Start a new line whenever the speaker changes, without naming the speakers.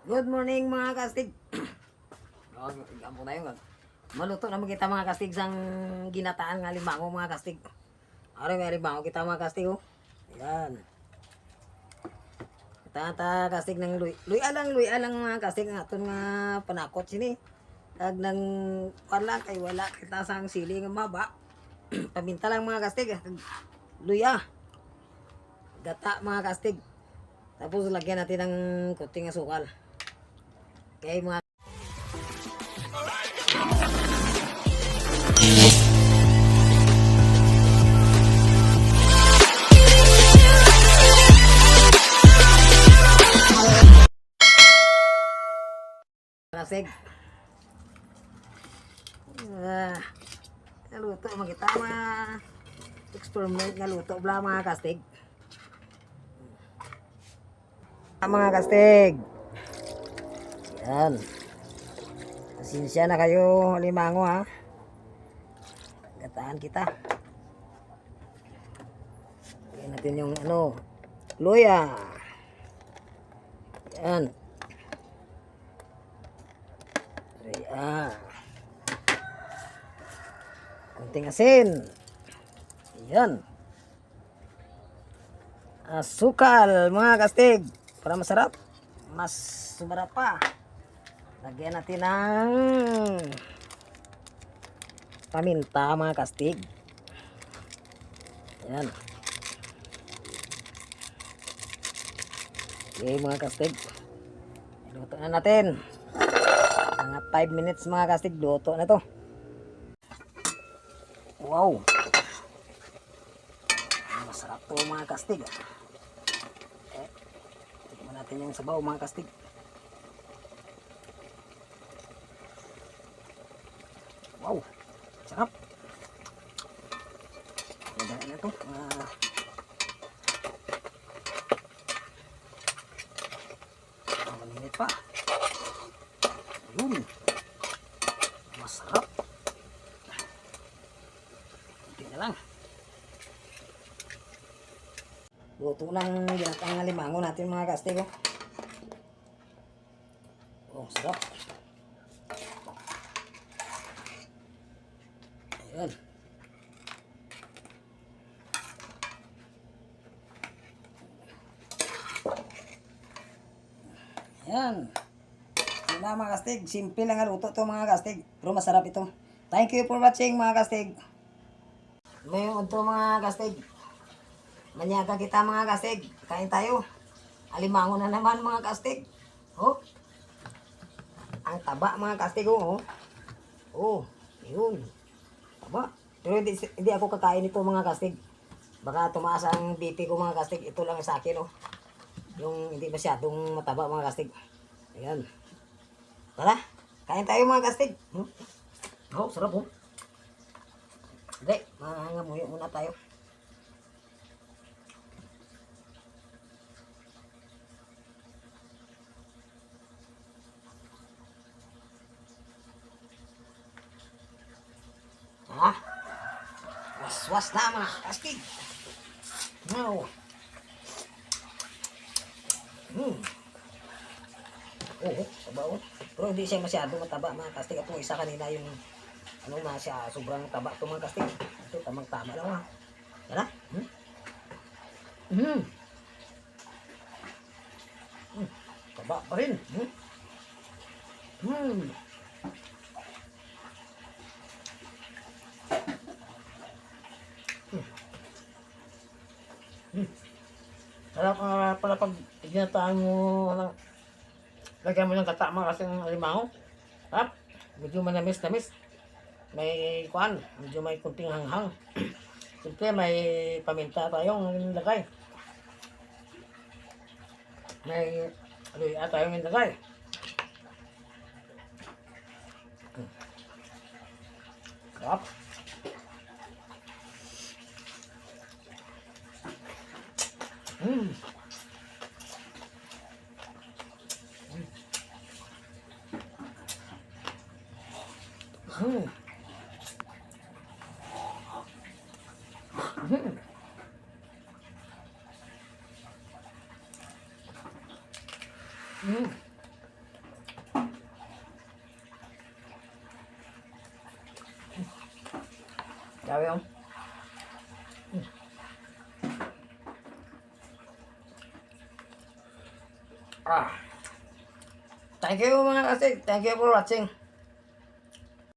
Good morning mga kastig. Gampo tayo. Maluto naman kita mga kastig sang ginataan nga limango mga kastig. Ari may limango kita mga kastig oh. Ayan. Tata kastig ng luy alang mga kastig nga aton nga panakot sini. Tag nang wala kay wala kita sang sili nga maba. Paminta lang mga kastig. Luya. Gata mga kastig. Tapos lagyan natin ng kuting asukal. Okay mga kastig. Naluto magita mga experiment nga luto bla mga kastig. Mga kastig. Yan. Pasensya na kayo limango ha. Gataan kita. Lagyan natin yung luya. Yan. Luya. Kunting asin. Yan. Asukal mga kastig. Para masarap. Mas sumarap pa. Lagyan natin ng paminta mga kastig. Yan. Okay mga kastig. Luto na natin. Mga 5 minutes mga kastig. Luto na to. Wow. Masarap to mga kastig. Tignan natin yung sabaw mga kastig. Wow, sarap. Ganda na ito. Malinit pa. Yun. Masarap. Hindi na lang. Luto lang ginatang limango natin mga kastig. Oh, sarap. Ayan. Ayan. Yun na mga kastig. Simple lang ang luto to mga kastig. Pero masarap ito. Thank you for watching mga kastig. Ngayon ito mga kastig. Manyaga kita mga kastig. Kain tayo. Alimango na naman mga kastig. Oh. Ang taba mga kastig oh. Oh. Yun. Taba. Pero hindi ako kakain ito mga kastig. Baka tumaas ang BP ko mga kastig. Ito lang sa akin oh. Yung hindi masyadong mataba mga kastig. Ayan. Tara. Kain tayo mga kastig. Oh, sarap oh. Hindi. Mangangamuyo muna tayo. Ha? Was-was na mga kastig. Wow. Oo, sabaw. Pero hindi siya masyado mataba mga kastig. At isa kanina yung na siya sobrang taba ito mga kastig. Ito tamang-tama lang ha. Tara. Taba pa rin. Sarap pala pag ginataan mo lagyan mo ng katama kasi ng alimango. Sarap. Medyo manamis-namis. May kuan, medyo may kunting hanghang. Siyempre may paminta tayong nilagay. May luya tayong nilagay. Sarap. Grabe yun. Ah. Thank you mga kastig. Thank you for watching.